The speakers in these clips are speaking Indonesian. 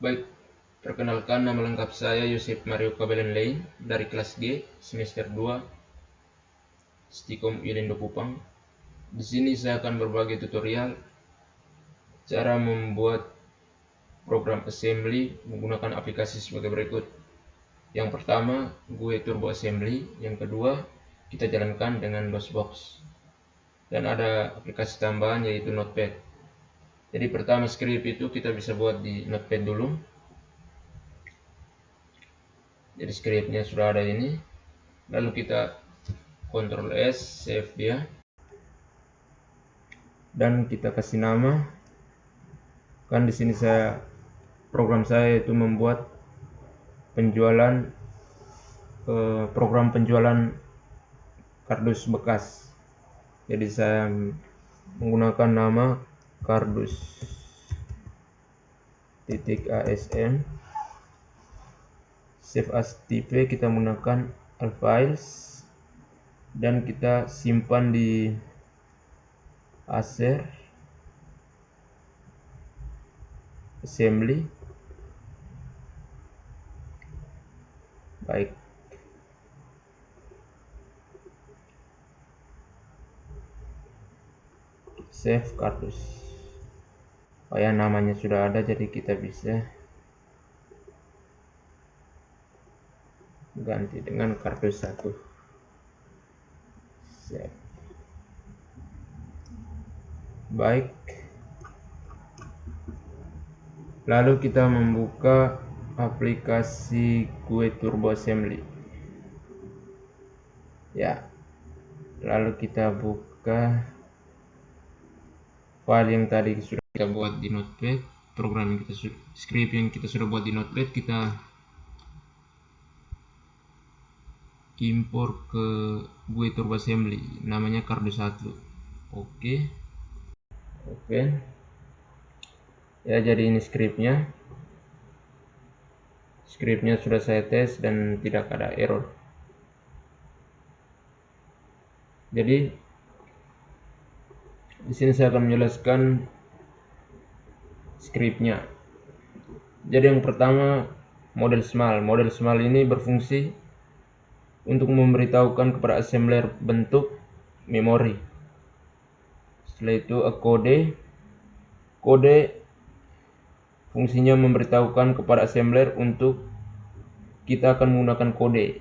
Baik, perkenalkan nama lengkap saya Yosef Mario Kabelen Lein dari kelas G semester 2 Stikom Ilindo Kupang. Di sini saya akan berbagi tutorial cara membuat program assembly menggunakan aplikasi sebagai berikut. Yang pertama, GUI Turbo Assembly. Yang kedua, kita jalankan dengan DOSBox. Dan ada aplikasi tambahan yaitu Notepad. Jadi pertama script itu kita bisa buat di Notepad dulu. Jadi scriptnya sudah ada ini. Lalu kita Ctrl S, save dia, dan kita kasih nama. Kan di sini program saya itu membuat program penjualan kardus bekas. Jadi saya menggunakan nama kardus.asm. Save as type, kita menggunakan all files dan kita simpan di Acer assembly. Baik, save kardus. Oh ya, namanya sudah ada, jadi kita bisa ganti dengan kardus 1. Save. Baik, lalu kita membuka aplikasi GUI Turbo Assembly ya. Lalu kita buka file yang tadi sudah kita buat di Notepad, script yang kita sudah buat di Notepad, kita import ke GUI Turbo Assembly, namanya kardus 1. Oke ya, jadi ini scriptnya sudah saya tes dan tidak ada error. Jadi di sini saya akan menjelaskan scriptnya. Jadi yang pertama, model small ini berfungsi untuk memberitahukan kepada assembler bentuk memori. Setelah itu kode fungsinya memberitahukan kepada assembler untuk kita akan menggunakan kode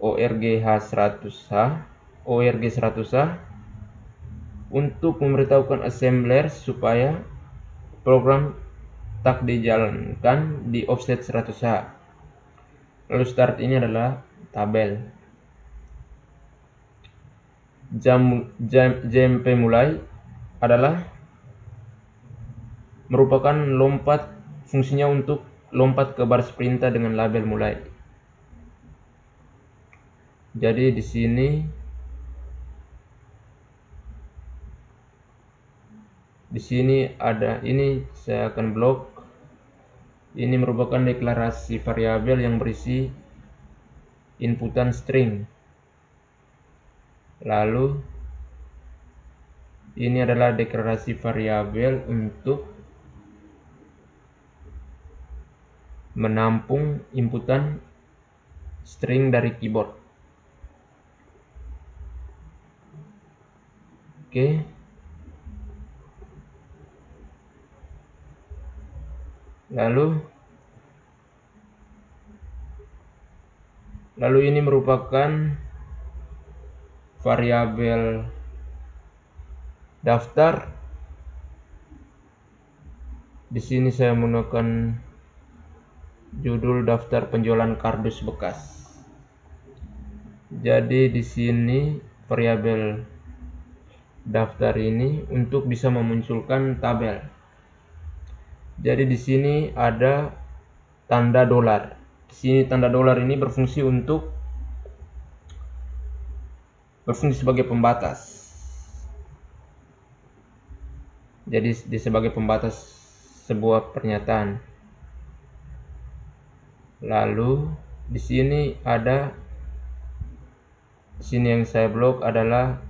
ORG100H untuk memberitahukan assembler supaya program tak dijalankan di offset 100H. Lalu start ini adalah tabel. JMP mulai adalah merupakan fungsinya untuk lompat ke baris perintah dengan label mulai. Jadi di sini ada ini, saya akan blok. Ini merupakan deklarasi variabel yang berisi inputan string. Lalu ini adalah deklarasi variabel untuk menampung inputan string dari keyboard. Oke. Lalu ini merupakan variabel daftar. Di sini saya menggunakan judul daftar penjualan kardus bekas. Jadi di sini variabel daftar ini untuk bisa memunculkan tabel. Jadi di sini ada tanda dolar. Di sini tanda dolar ini berfungsi sebagai pembatas. Jadi sebagai pembatas sebuah pernyataan. Lalu di sini yang saya blok adalah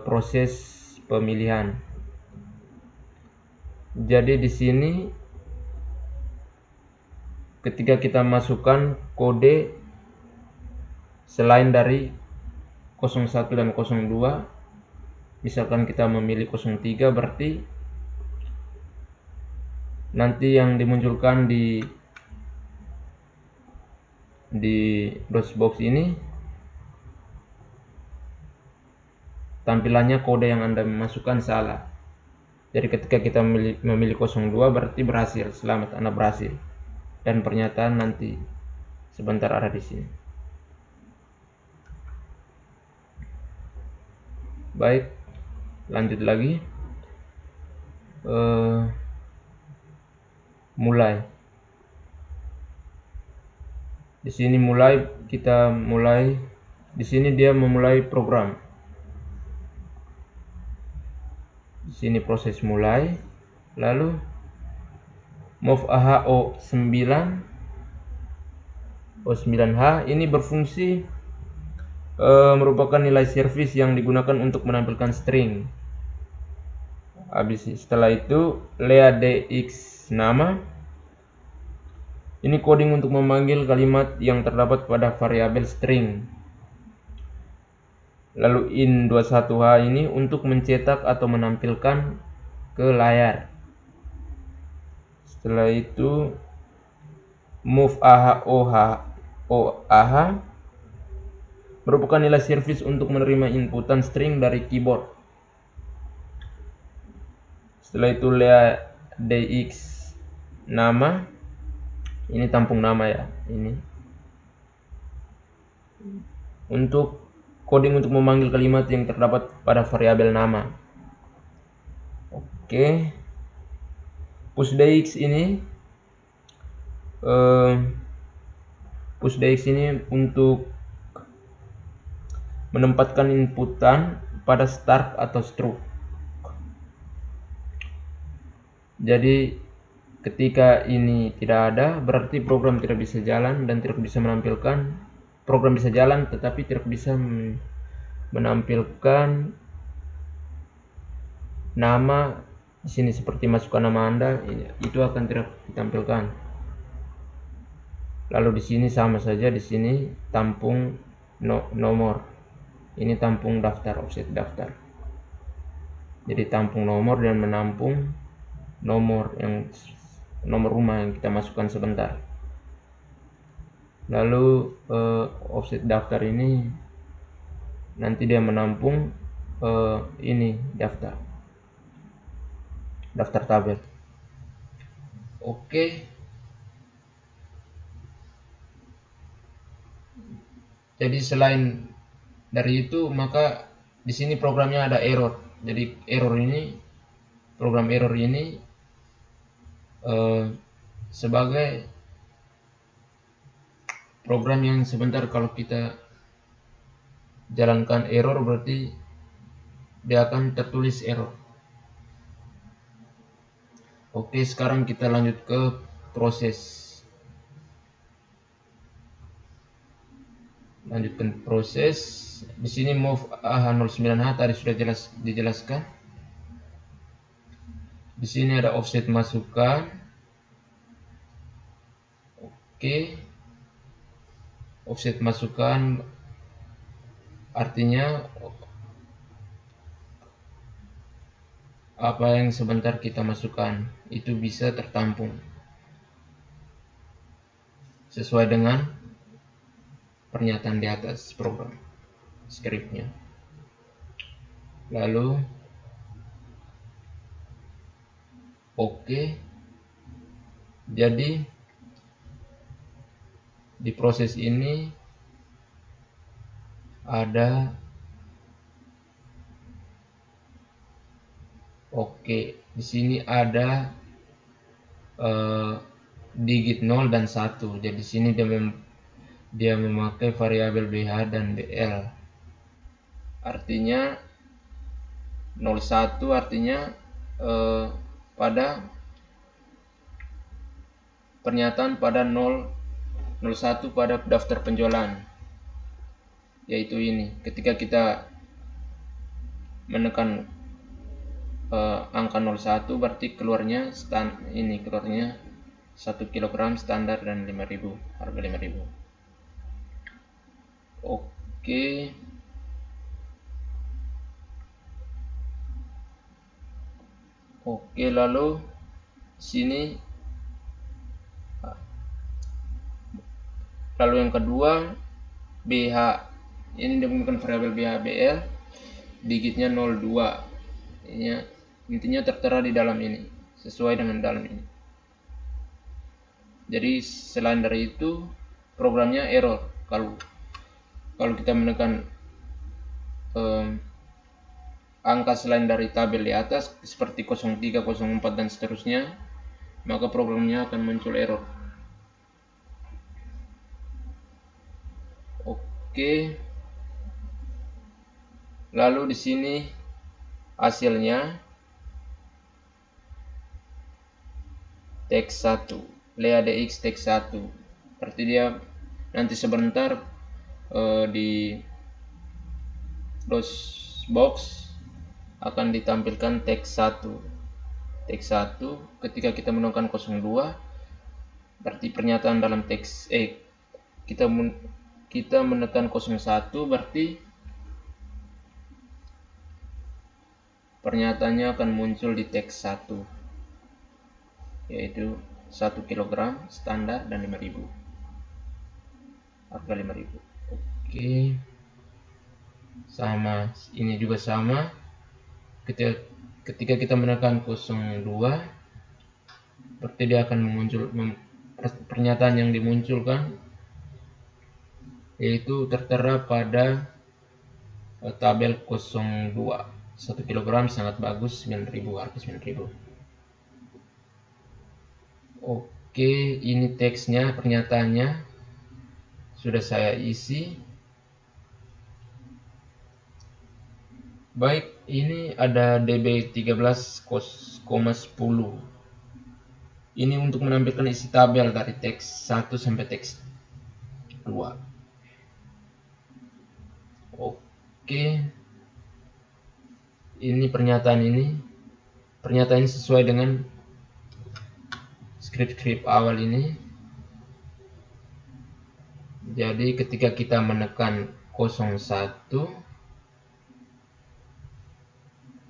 proses pemilihan. Jadi di sini ketika kita masukkan kode selain dari 01 dan 02, misalkan kita memilih 03, berarti nanti yang dimunculkan di DOSBox ini tampilannya kode yang Anda masukkan salah. Jadi ketika kita memilih 02, berarti berhasil, selamat, Anda berhasil. Dan pernyataan nanti sebentar ada di sini. Baik, lanjut lagi. Mulai. Di sini kita mulai. Di sini dia memulai program. Di sini proses mulai. Lalu move AH O9H ini berfungsi merupakan nilai service yang digunakan untuk menampilkan string. Setelah itu LeaDX nama. Ini coding untuk memanggil kalimat yang terdapat pada variabel string. Lalu in21h ini untuk mencetak atau menampilkan ke layar. Setelah itu move AH merupakan nilai service untuk menerima inputan string dari keyboard. Setelah itu LeaDX nama. Ini tampung nama ya, ini untuk coding untuk memanggil kalimat yang terdapat pada variabel nama. Oke. PushDX ini untuk menempatkan inputan pada start atau stroke. Jadi ketika ini tidak ada, berarti program tidak bisa jalan dan tidak bisa menampilkan. Program bisa jalan tetapi tidak bisa menampilkan nama di sini, seperti masukkan nama Anda, itu akan tidak ditampilkan. Lalu di sini sama saja, di sini tampung nomor. Ini tampung daftar, offset daftar. Jadi tampung nomor dan menampung nomor rumah yang kita masukkan sebentar. Lalu offset daftar ini nanti dia menampung ini daftar tabel. Oke. Jadi selain dari itu, maka di sini programnya ada error. Jadi program error ini sebagai program yang sebentar kalau kita jalankan error, berarti dia akan tertulis error. Oke, sekarang kita lanjut ke proses. Lanjutkan proses. Di sini move AH09H tadi sudah dijelaskan. Di sini ada offset masukan. Oke. Offset masukan artinya apa yang sebentar kita masukkan itu bisa tertampung sesuai dengan pernyataan di atas program scriptnya. Lalu oke. Jadi di proses ini ada di sini ada digit 0 dan 1. Jadi di sini dia memakai variabel BH dan BL. Artinya 01 artinya pada pernyataan pada 01 pada daftar penjualan, yaitu ini. Ketika kita menekan angka 01 berarti keluarnya keluarnya 1 kg standar dan 5.000, harga 5.000. Oke. Oke, lalu sini yang kedua BH, ini digunakan variabel BH-BL, digitnya 02. Ini intinya tertera di dalam ini, sesuai dengan dalam ini. Jadi selain dari itu programnya error kalau kita menekan angka selain dari tabel di atas seperti 03, 04 dan seterusnya, maka programnya akan muncul error. Oke. Lalu di sini hasilnya teks 1, Lea DX teks 1. Berarti dia nanti sebentar di DOSBox akan ditampilkan teks 1. Teks 1 ketika kita menekan 02 berarti pernyataan dalam teks kita menekan 01 berarti pernyataannya akan muncul di teks 1, yaitu 1 kg standar dan 5.000, harga 5.000. Oke, sama ini juga sama, ketika kita menekan 02 berarti dia akan muncul pernyataan yang dimunculkan yaitu tertera pada tabel 02, 1 kg sangat bagus, 9.000, harga 9.000. Oke, ini teksnya, pernyataannya sudah saya isi. Baik, ini ada DB 13,10. Ini untuk menampilkan isi tabel dari teks 1 sampai teks 2. Oke. Ini pernyataan sesuai dengan skrip awal ini. Jadi ketika kita menekan 01,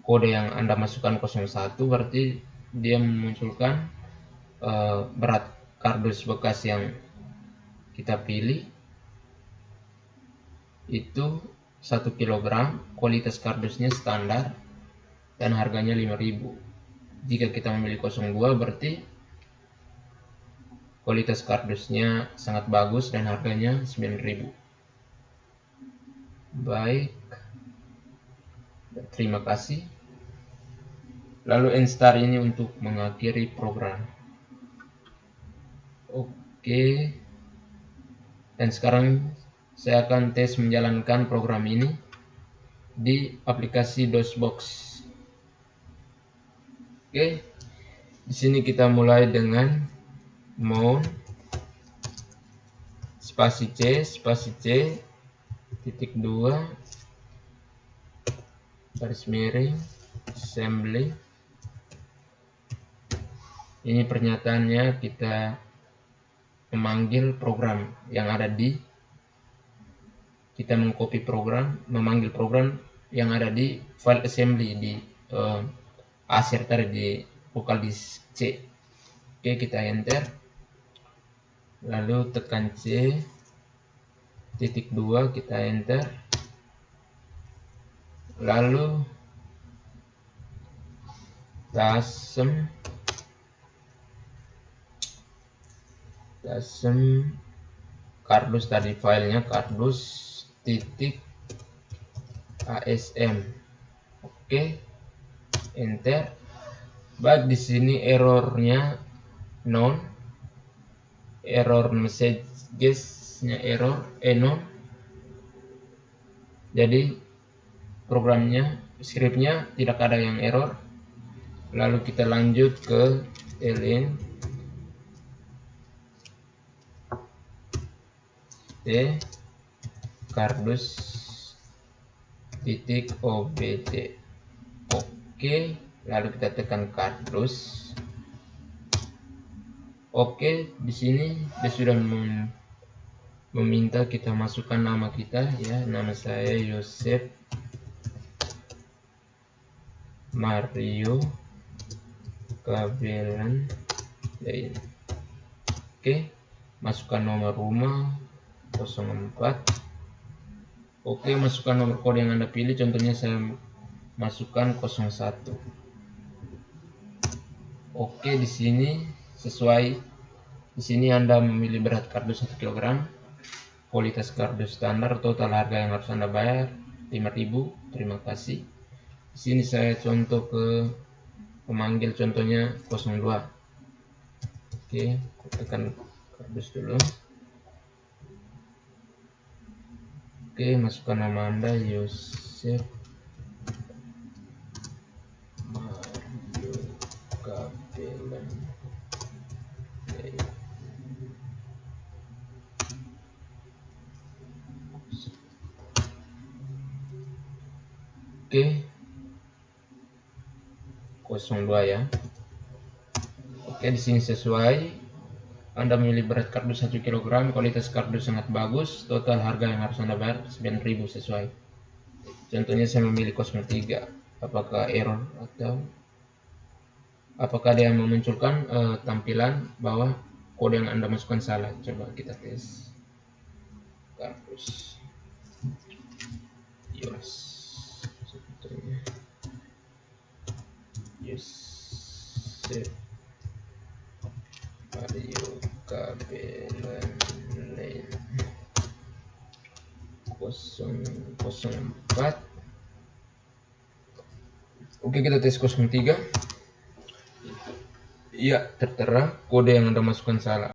kode yang Anda masukkan 01 berarti dia memunculkan berat kardus bekas yang kita pilih itu 1 kg, kualitas kardusnya standar dan harganya 5.000. Jika kita memilih 02 berarti kualitas kardusnya sangat bagus dan harganya 9.000. Baik, terima kasih. Lalu Enstar ini untuk mengakhiri program. Oke, dan sekarang saya akan tes menjalankan program ini di aplikasi DOSBox. Oke, di sini kita mulai dengan mount spasi C titik 2 garis miring assembly. Ini pernyataannya, kita memanggil program yang ada kita mengcopy program, memanggil program yang ada di file assembly di asir tadi di vokal disk C. Oke, kita enter, lalu tekan C titik 2, kita enter, lalu tasem kardus tadi, filenya kardus titik asm. Oke, enter. Baik, di sini errornya non, error messagesnya error non. Jadi programnya, scriptnya tidak ada yang error. Lalu kita lanjut ke ln t kardus titik obj. Oke, lalu kita tekan kardus. Oke, di sini dia sudah meminta kita masukkan nama kita ya. Nama saya Yosep Mario Kabelan Lain. Oke, masukkan nomor rumah 04. Oke, masukkan nomor kode yang Anda pilih. Contohnya saya masukkan 01. Oke, di sini sesuai. Di sini Anda memilih berat kardus 1 kg, kualitas kardus standar, total harga yang harus Anda bayar 5.000. Terima kasih. Di sini saya contoh ke pemanggil, contohnya 02. Oke, tekan kardus dulu. Oke, masukkan nama Anda Yosep Mario Kabelan. Oke, 02 ya. Oke, di sini sesuai. Anda memilih berat kardus 1 kg, kualitas kardus sangat bagus, total harga yang harus Anda bayar 9.000 sesuai. Contohnya saya memilih 03. Apakah error atau apakah dia memunculkan tampilan bahwa kode yang Anda masukkan salah? Coba kita tes. Kardus Yosep Mario Kabelan Lain 004. Oke, kita tes 03. Iya, tertera kode yang Anda masukkan salah.